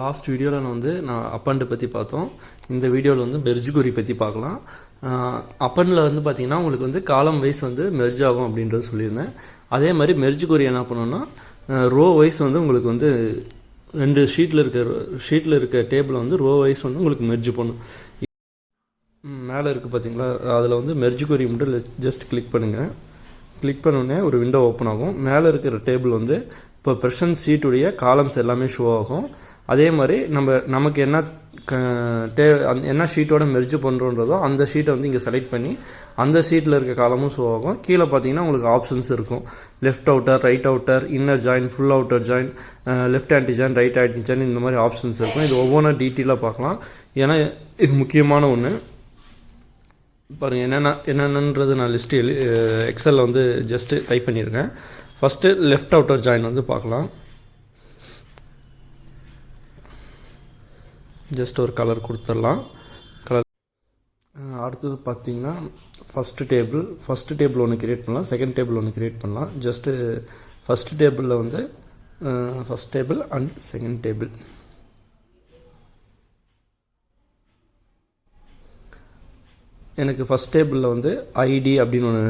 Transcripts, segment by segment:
Last வீடியோவில் நான் append பற்றி பார்த்தோம். இந்த வீடியோவில் மெர்ஜ் கொரி பற்றி பார்க்கலாம். அப்பண்டில் பார்த்திங்கன்னா உங்களுக்கு காலம் வைஸ் மெர்ஜ் ஆகும் அப்படின்றது சொல்லியிருந்தேன். அதே மாதிரி மெர்ஜ் கொரி என்ன பண்ணோன்னா ரோ வைஸ் உங்களுக்கு ரெண்டு ஷீட்டில் இருக்க டேபிளை ரோ வைஸ் உங்களுக்கு மெர்ஜ் பண்ணும். மேலே இருக்குது பார்த்தீங்களா, அதில் மெர்ஜ் கொரி மட்டும் ஜஸ்ட் கிளிக் பண்ணுங்கள். கிளிக் பண்ணோடனே ஒரு விண்டோ ஓப்பன் ஆகும். மேலே இருக்கிற டேபிள் இப்போ ப்ரெசன்ட் சீட்டுடைய காலம்ஸ் எல்லாமே ஷோ ஆகும். அதே மாதிரி நமக்கு என்ன ஷீட்டோட மெர்ஜ் பண்ணுறோன்றதோ அந்த ஷீட்டை இங்கே செலக்ட் பண்ணி அந்த ஷீட்டில் இருக்க காலமும் ஷோ ஆகும். கீழே பார்த்தீங்கன்னா உங்களுக்கு ஆப்ஷன்ஸ் இருக்கும். Left outer, right outer, inner join, full outer join, left anti join, right anti join, இந்த மாதிரி ஆப்ஷன்ஸ் இருக்கும். இது ஒவ்வொன்றும் டீட்டெயிலாக பார்க்கலாம். ஏன்னா இது முக்கியமான ஒன்று. பாருங்கள், என்னென்னன்றது நான் லிஸ்ட்டு எக்ஸலில் ஜஸ்ட்டு டைப் பண்ணியிருக்கேன். ஃபஸ்ட்டு லெஃப்ட் அவுட்டர் ஜாயின் பார்க்கலாம். ஜஸ்ட் ஒரு கலர் கொடுத்துடலாம். அடுத்தது பார்த்திங்கன்னா ஃபஸ்ட்டு டேபிள் ஒன்று க்ரியேட் பண்ணலாம், செகண்ட் டேபிள் ஒன்று க்ரியேட் பண்ணலாம். ஜஸ்ட்டு ஃபஸ்ட் டேபிளில் first table and second table. எனக்கு ஃபஸ்ட் டேபிளில் ஐடி அப்படின்னு ஒன்று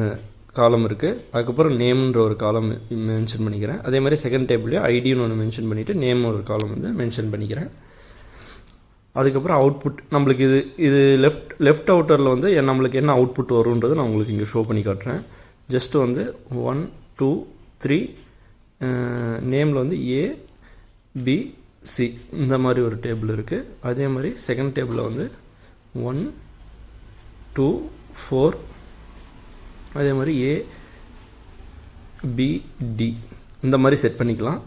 காலம் இருக்குது. அதுக்கப்புறம் நேம்ன்ற ஒரு காலம் மென்ஷன் பண்ணிக்கிறேன். அதே மாதிரி செகண்ட் டேபிள்லேயும் ஐடின்னு ஒன்று மென்ஷன் பண்ணிவிட்டு நேம் ஒரு காலம் மென்ஷன் பண்ணிக்கிறேன். அதுக்கப்புறம் அவுட்புட் நம்மளுக்கு இது லெஃப்ட் அவுட்டரில் நம்மளுக்கு என்ன அவுட்புட் வரும்ன்றது நான் உங்களுக்கு இங்கே ஷோ பண்ணி காட்டுறேன். ஜஸ்ட்டு 1 2 3 நேமில் A B C இந்த மாதிரி ஒரு டேபிள் இருக்குது. அதே மாதிரி செகண்ட் டேபிளில் 1 2 4 அதே மாதிரி A B D இந்த மாதிரி செட் பண்ணிக்கலாம்.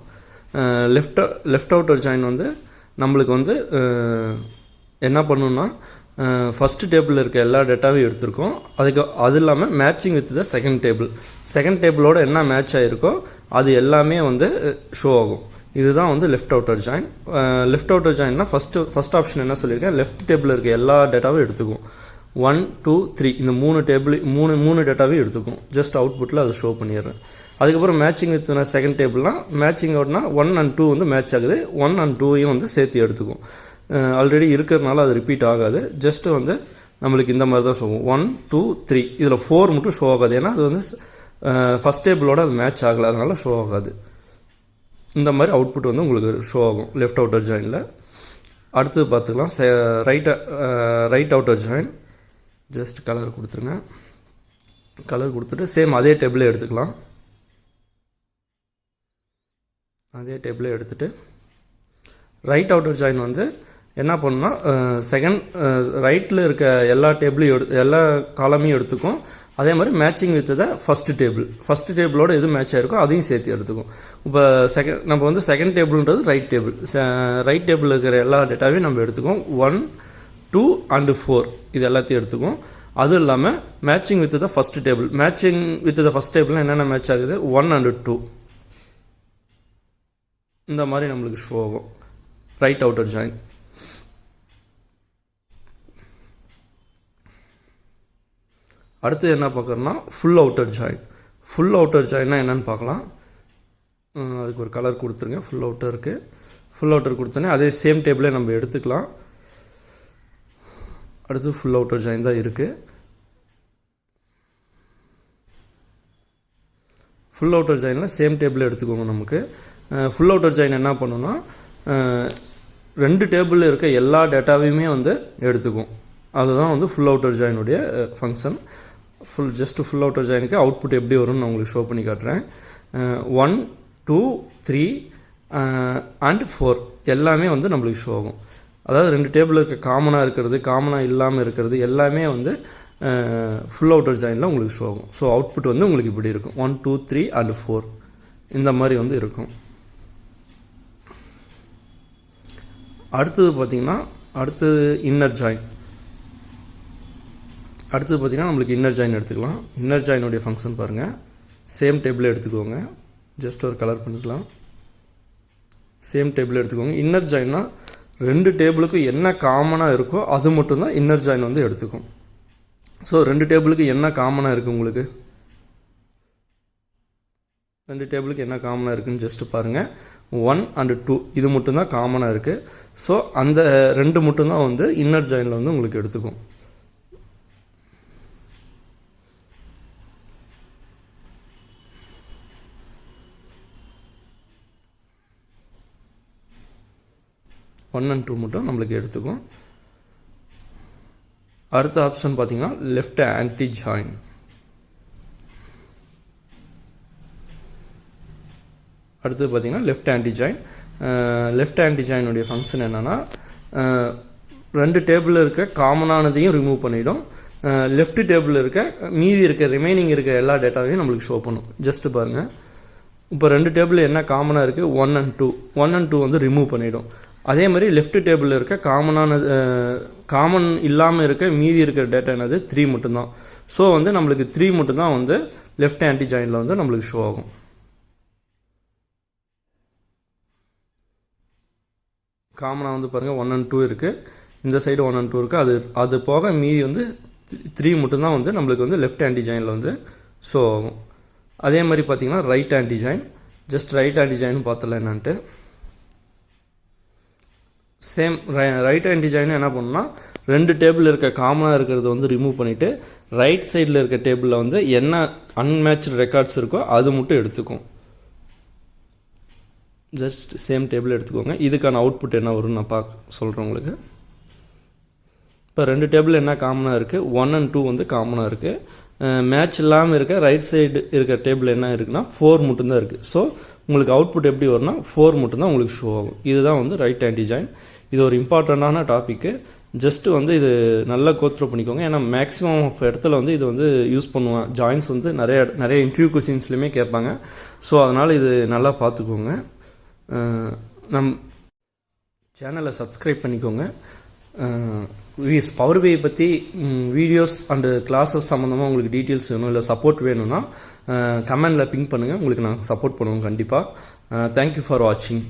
லெஃப்ட் அவுட்டர் ஜாயின் நம்மளுக்கு என்ன பண்ணணுன்னா ஃபஸ்ட்டு டேபிளில் இருக்க எல்லா டேட்டாவையும் எடுத்திருக்கோம். அது இல்லாமல் மேட்சிங் வித் த செகண்ட் டேபிளோட என்ன மேட்ச் ஆகிருக்கோ அது எல்லாமே ஷோ ஆகும். இதுதான் left outer join. Left outer ஜாயின்னா ஃபஸ்ட் ஆப்ஷன் என்ன சொல்லியிருக்கேன், லெஃப்ட் டேபிளில் இருக்க எல்லா டேட்டாவும் எடுத்துக்கும். 1 2 3 இந்த மூணு டேட்டாவையும் எடுத்துக்கும். ஜஸ்ட் அவுட்புட்டில் அதை ஷோ பண்ணிடுறேன். அதுக்கப்புறம் மேட்சிங் வித் செகண்ட் டேபிள்னால் மேட்சிங் அவுட்னா 1 and 2 மேட்ச் ஆகுது. 1 and 2 சேர்த்து எடுத்துக்கும். ஆல்ரெடி இருக்கிறதுனால அது ரிப்பீட் ஆகாது. ஜஸ்ட்டு நம்மளுக்கு இந்த மாதிரி தான் ஷோ ஆகும். 1 2 3 இதில் 4 மட்டும் ஷோ ஆகாது. ஏன்னா அது ஃபஸ்ட் டேபிளோட அது மேட்ச் ஆகலை, அதனால ஷோ ஆகாது. இந்த மாதிரி அவுட்புட் உங்களுக்கு ஷோ ஆகும் லெஃப்ட் அவுட்டர் ஜாயினில். அடுத்தது பார்த்துக்கலாம் right outer join. Just colour கொடுத்துருங்க. கலர் கொடுத்துட்டு சேம் அதே டேபிளே எடுத்துக்கலாம். அதே டேபிளே எடுத்துகிட்டு ரைட் அவுட்டர் ஜாயின் என்ன பண்ணுன்னா ரைட்டில் இருக்க எல்லா காலமையும் எடுத்துக்கும். அதே மாதிரி மேட்சிங் வித் த ஃபஸ்ட் டேபிளோட எது மேட்ச் ஆகிருக்கோ அதையும் சேர்த்து எடுத்துக்கும். இப்போ நம்ம செகண்ட் டேபிள்ன்றது ரைட் டேபிள் இருக்கிற எல்லா டேட்டாவையும் நம்ம எடுத்துக்கோம். 1 2 and 4 இது எல்லாத்தையும் எடுத்துக்கும். அதுவும் இல்லாமல் மேட்சிங் வித் த ஃபஸ்ட் டேபிள்னால் என்னென்ன மேட்ச் ஆகுது, 1 and 2 இந்த மாதிரி நம்மளுக்கு ஷோ ஆகும் ரைட் அவுட்டர் ஜாயின். அடுத்து என்ன பார்க்குறோன்னா ஃபுல் அவுட்டர் ஜாயின்னா என்னென்னு பார்க்கலாம். அதுக்கு ஒரு கலர் கொடுத்துருங்க. ஃபுல் அவுட்டர் கொடுத்தோன்னே அதே சேம் டேபிளே நம்ம எடுத்துக்கலாம். அடுத்து ஃபுல் அவுட்டர் ஜாயின் தான் இருக்குது. ஃபுல் அவுட்டர் ஜாயினில் சேம் டேபிள் எடுத்துக்கோங்க. நமக்கு ஃபுல் அவுட்டர் ஜாயின் என்ன பண்ணுன்னா ரெண்டு டேபிளில் இருக்க எல்லா டேட்டாவையுமே எடுத்துக்கும். அதுதான் ஃபுல் அவுட்டர் ஜாயினுடைய ஃபங்க்ஷன். ஃபுல் அவுட்டர் ஜாயினுக்கு அவுட்புட் எப்படி வரும்னு நான் உங்களுக்கு ஷோ பண்ணி காட்டுறேன். 1 2 3 and 4 எல்லாமே நம்மளுக்கு ஷோ ஆகும். அதாவது ரெண்டு டேபிள் இருக்க காமனாக இல்லாமல் இருக்கிறது எல்லாமே ஃபுல் அவுட்டர் ஜாயினில் உங்களுக்கு ஷோ ஆகும். ஸோ அவுட்புட் உங்களுக்கு இப்படி இருக்கும். 1 2 3 and 4 இந்த மாதிரி இருக்கும். அடுத்தது பார்த்திங்கன்னா இன்னர் ஜாயின். நம்மளுக்கு இன்னர் ஜாயின் எடுத்துக்கலாம். இன்னர் ஜாயினுடைய ஃபங்க்ஷன் பாருங்கள். சேம் டேபிளே எடுத்துக்கோங்க. ஜஸ்ட் ஒரு கலர் பண்ணிக்கலாம். சேம் டேபிள் எடுத்துக்கோங்க. இன்னர் ஜாயின்னா ரெண்டு டேபிளுக்கு என்ன காமனாக இருக்கோ அது மட்டும்தான் இன்னர் ஜாயின் எடுத்துக்கும். ஸோ ரெண்டு டேபிளுக்கு என்ன காமனாக இருக்குது உங்களுக்கு, 2 டேபிளுக்கு என்ன காமனாக இருக்குதுன்னு ஜஸ்ட்டு பாருங்கள். 1 and 2 இது மட்டும்தான் காமனாக இருக்குது. ஸோ அந்த 2 மட்டும்தான் வந்து இன்னர் ஜாயினில் வந்து உங்களுக்கு எடுத்துக்கும். ஒன் அண்ட் 2 மட்டும் நம்மளுக்கு எடுத்துக்கும். அடுத்த ஆப்ஷன் பார்த்தீங்கன்னா லெஃப்ட் ஆன்டி ஜாயின். அடுத்தது பார்த்தீங்கன்னா left anti join. Left anti ஜாயினுடைய ஃபங்க்ஷன் என்னென்னா 2 டேபிளில் இருக்க காமனானதையும் ரிமூவ் பண்ணிவிடும். லெஃப்ட் டேபிளில் இருக்க மீதி இருக்க ரிமைனிங் இருக்க எல்லா டேட்டாவையும் நம்மளுக்கு ஷோ பண்ணும். ஜஸ்ட்டு பாருங்கள், இப்போ 2 டேபிள் என்ன காமனாக இருக்குது 1 and 2. 1 and 2 வந்து ரிமூவ் பண்ணிவிடும். அதே மாதிரி லெஃப்ட் டேபிளில் இருக்க காமன் இல்லாமல் இருக்க மீதி இருக்கிற டேட்டா என்னது 3 மட்டும்தான். ஸோ வந்து நம்மளுக்கு 3 மட்டும்தான் வந்து லெஃப்ட் ஆன்டி ஜாயினில் வந்து நம்மளுக்கு ஷோ ஆகும். காமனாக வந்து பாருங்கள் 1 and 2 இருக்குது, இந்த சைடு 1 and 2 இருக்குது. அது போக மீதி வந்து 3 மட்டும்தான் வந்து நம்மளுக்கு வந்து லெஃப்ட் ஆன்டி ஜாயினில் வந்து ஷோ ஆகும். அதே மாதிரி பார்த்திங்கன்னா right anti join. Just right anti join பார்த்தல என்னான்ட்டு. சேம் ரைட் ஆன்டி ஜாயின் என்ன பண்ணணும்னா 2 டேபிள் இருக்க காமனாக இருக்கிறத வந்து ரிமூவ் பண்ணிவிட்டு ரைட் சைடில் இருக்க டேபிளில் வந்து என்ன அன்மேட்ச்டு ரெக்கார்ட்ஸ் இருக்கோ அது மட்டும் எடுத்துக்கும். ஜஸ்ட் சேம் டேபிள் எடுத்துக்கோங்க. இதுக்கான அவுட்புட் என்ன வரும்னு நான் சொல்கிறேன் உங்களுக்கு. இப்போ 2 டேபிள் என்ன காமனாக இருக்குது 1 and 2 வந்து காமனாக இருக்குது. மேட்ச் இல்லாமல் இருக்க ரைட் சைடு இருக்க டேபிள் என்ன இருக்குன்னா 4 மட்டும்தான் இருக்குது. ஸோ உங்களுக்கு அவுட்புட் எப்படி வரும்னா 4 மட்டும்தான் உங்களுக்கு ஷோ ஆகும். இதுதான் வந்து ரைட் ஆன்டி ஜாயின். இது ஒரு இம்பார்ட்டண்ட்டான டாப்பிக்கு. ஜஸ்ட்டு வந்து இது நல்லா கோத்ரூ பண்ணிக்கோங்க. ஏன்னா மேக்ஸிமம் ஆஃப் இடத்துல வந்து இது வந்து யூஸ் பண்ணுவேன். ஜாயின்ஸ் வந்து நிறைய இன்டர்வியூ கொஸ்டின்ஸ்லையுமே கேட்பாங்க. ஸோ அதனால் இது நல்லா பார்த்துக்கோங்க. நம் சேனலை சப்ஸ்கிரைப் பண்ணிக்கோங்க. பவர் பிஐ பற்றி வீடியோஸ் அண்டு கிளாஸஸ் சம்மந்தமாக உங்களுக்கு டீட்டெயில்ஸ் வேணும், இல்லை சப்போர்ட் வேணும்னா கமெண்டில் பிங்க் பண்ணுங்கள். உங்களுக்கு நான் சப்போர்ட் பண்ணுவோம் கண்டிப்பாக. தேங்க்யூ ஃபார் வாட்சிங்.